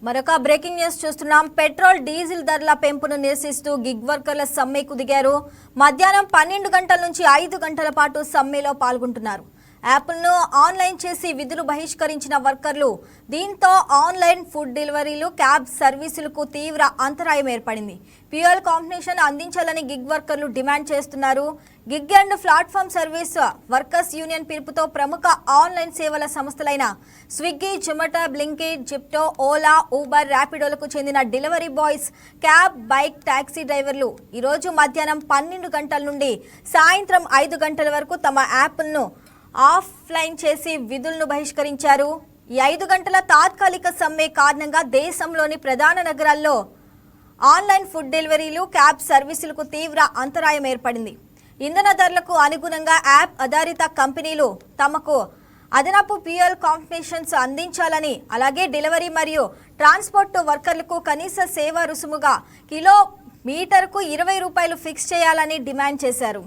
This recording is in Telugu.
మరొక బ్రేకింగ్ న్యూస్ చూస్తున్నాం. పెట్రోల్ డీజిల్ ధరల పెంపును నిరసిస్తూ గిగ్ వర్కర్ల సమ్మెకు దిగారు. మధ్యాహ్నం 12 గంటల నుంచి 5 గంటల పాటు సమ్మెలో పాల్గొంటున్నారు. యాప్లను ఆన్లైన్ చేసి విధులు బహిష్కరించిన వర్కర్లు. దీంతో ఆన్లైన్ ఫుడ్ డెలివరీలు, క్యాబ్ సర్వీసులకు తీవ్ర అంతరాయం ఏర్పడింది. ఫ్యూయల్ కాంపెన్సేషన్ అందించాలని గిగ్ వర్కర్లు డిమాండ్ చేస్తున్నారు. Gig and platform service workers union పిలుపుతో ప్రముఖ ఆన్లైన్ సేవల సంస్థలైన Swiggy, Zomato, Blinkit, Zepto, Ola, Uber, ర్యాపిడోలకు చెందిన delivery boys, cab, bike, taxi డ్రైవర్లు ఈరోజు మధ్యాహ్నం 12 గంటల నుండి సాయంత్రం 5 గంటల వరకు తమ యాప్లను ఆఫ్లైన్ చేసి విధులను బహిష్కరించారు. ఈ 5 గంటల తాత్కాలిక సమ్మె కారణంగా దేశంలోని ప్రధాన నగరాల్లో ఆన్లైన్ ఫుడ్ డెలివరీలు, క్యాబ్ సర్వీసులకు తీవ్ర అంతరాయం ఏర్పడింది. ఇంధన ధరలకు అనుగుణంగా యాప్ ఆధారిత కంపెనీలు తమకు అదనపు ఫ్యూయల్ కాంపెన్సేషన్స్ అందించాలని, అలాగే డెలివరీ మరియు ట్రాన్స్పోర్ట్ వర్కర్లకు కనీస సేవా రుసుముగా కిలోమీటర్కు 20 రూపాయలు ఫిక్స్ చేయాలని డిమాండ్ చేశారు.